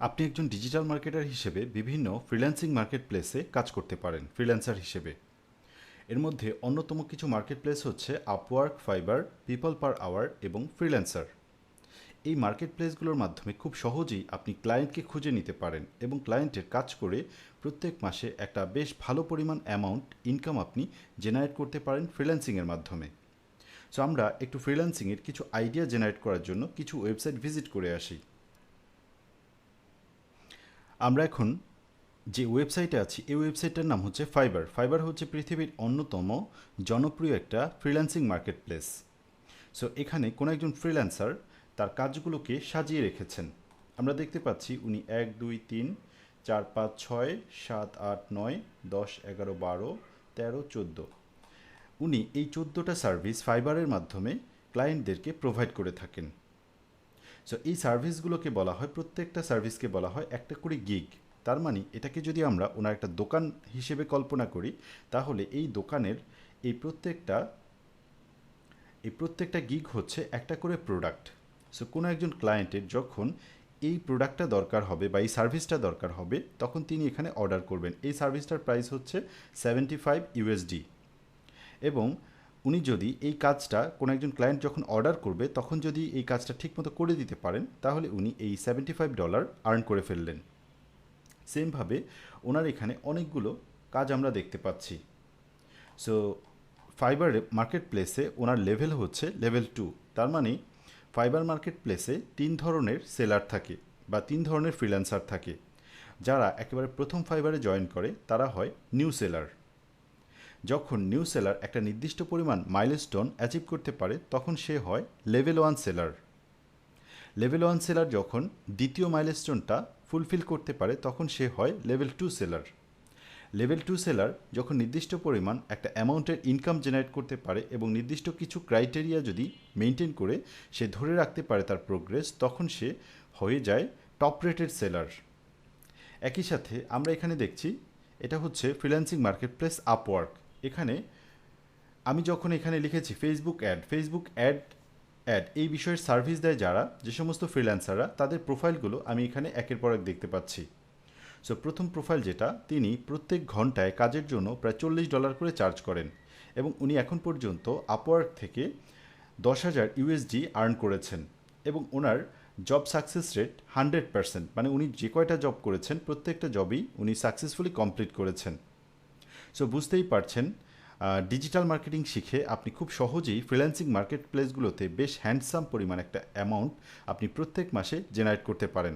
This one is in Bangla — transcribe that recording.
আপনি একজন ডিজিটাল মার্কেটার হিসেবে বিভিন্ন ফ্রিল্যান্সিং মার্কেট প্লেসে কাজ করতে পারেন ফ্রিল্যান্সার হিসেবে। এর মধ্যে অন্যতম কিছু মার্কেট প্লেস হচ্ছে Upwork, Fiverr, People Per Hour এবং ফ্রিল্যান্সার। এই মার্কেট প্লেসগুলোর মাধ্যমে খুব সহজেই আপনি ক্লায়েন্টকে খুঁজে নিতে পারেন এবং ক্লায়েন্টের কাজ করে প্রত্যেক মাসে একটা বেশ ভালো পরিমাণ অ্যামাউন্ট ইনকাম আপনি জেনারেট করতে পারেন ফ্রিল্যান্সিংয়ের মাধ্যমে। সো আমরা একটু ফ্রিল্যান্সিংয়ের কিছু আইডিয়া জেনারেট করার জন্য কিছু ওয়েবসাইট ভিজিট করে আসি। আমরা এখন যে ওয়েবসাইটে আছি এই ওয়েবসাইটটার নাম হচ্ছে ফাইবার। ফাইবার হচ্ছে পৃথিবীর অন্যতম জনপ্রিয় একটা ফ্রিল্যান্সিং মার্কেট প্লেস। সো এখানে কোনো একজন ফ্রিল্যান্সার তার কাজগুলোকে সাজিয়ে রেখেছেন। আমরা দেখতে পাচ্ছি উনি 1 2 3 4 5 6 7 8 9 10 11 12 13 14 উনি এই 14টা সার্ভিস ফাইবারের মাধ্যমে ক্লায়েন্টদেরকে প্রোভাইড করে থাকেন। সো এই সার্ভিসগুলোকে বলা হয়, প্রত্যেকটা সার্ভিসকে বলা হয় একটা করে গিগ। তার মানে এটাকে যদি আমরা ওনার একটা দোকান হিসেবে কল্পনা করি, তাহলে এই দোকানের এই প্রত্যেকটা গিগ হচ্ছে একটা করে প্রোডাক্ট। সো কোনো একজন ক্লায়েন্টের যখন এই প্রোডাক্টটা দরকার হবে বা এই সার্ভিসটা দরকার হবে, তখন তিনি এখানে অর্ডার করবেন। এই সার্ভিসটার প্রাইস হচ্ছে $75 এবং উনি যদি এই কাজটা কোনো একজন ক্লায়েন্ট যখন অর্ডার করবে তখন যদি এই কাজটা ঠিকমতো করে দিতে পারেন, তাহলে উনি এই $75 আর্ন করে ফেললেন। সেমভাবে ওনার এখানে অনেকগুলো কাজ আমরা দেখতে পাচ্ছি। সো ফাইবার মার্কেট প্লেসে ওনার লেভেল হচ্ছে লেভেল 2। তার মানে ফাইবার মার্কেট প্লেসে 3 ধরনের সেলার থাকে বা 3 ধরনের ফ্রিল্যান্সার থাকে। যারা একেবারে প্রথম ফাইবারে জয়েন করে তারা হয় নিউ সেলার। যখন নিউ সেলার একটা নির্দিষ্ট পরিমাণ মাইলস্টোন অ্যাচিভ করতে পারে তখন সে হয় লেভেল 1 সেলার। লেভেল 1 সেলার যখন দ্বিতীয় মাইলস্টোনটা ফুলফিল করতে পারে তখন সে হয় লেভেল 2 সেলার। লেভেল 2 সেলার যখন নির্দিষ্ট পরিমাণ একটা অ্যামাউন্টের ইনকাম জেনারেট করতে পারে এবং নির্দিষ্ট কিছু ক্রাইটেরিয়া যদি মেনটেন করে সে ধরে রাখতে পারে তার প্রোগ্রেস, তখন সে হয়ে যায় টপ রেটেড সেলার। একই সাথে আমরা এখানে দেখছি এটা হচ্ছে ফ্রিল্যান্সিং মার্কেট প্লেস আপওয়ার্ক। এখানে আমি যখন এখানে লিখেছি ফেসবুক অ্যাড এই বিষয়ের সার্ভিস দেয় যারা, যে সমস্ত ফ্রিল্যান্সাররা, তাদের প্রোফাইলগুলো আমি এখানে একের পর এক দেখতে পাচ্ছি। সো প্রথম প্রোফাইল যেটা, তিনি প্রত্যেক ঘন্টায় কাজের জন্য প্রায় $40 করে চার্জ করেন এবং উনি এখন পর্যন্ত আপওয়ার্ক থেকে $10,000 আর্ন করেছেন এবং ওনার জব সাকসেস রেট 100%। মানে উনি যে কয়টা জব করেছেন প্রত্যেকটা জবই উনি সাকসেসফুলি কমপ্লিট করেছেন। সো বুঝতেই পারছেন, ডিজিটাল মার্কেটিং শিখে আপনি খুব সহজেই ফ্রিল্যান্সিং মার্কেট প্লেসগুলোতে বেশ হ্যান্ডসাম পরিমাণ একটা অ্যামাউন্ট আপনি প্রত্যেক মাসে জেনারেট করতে পারেন।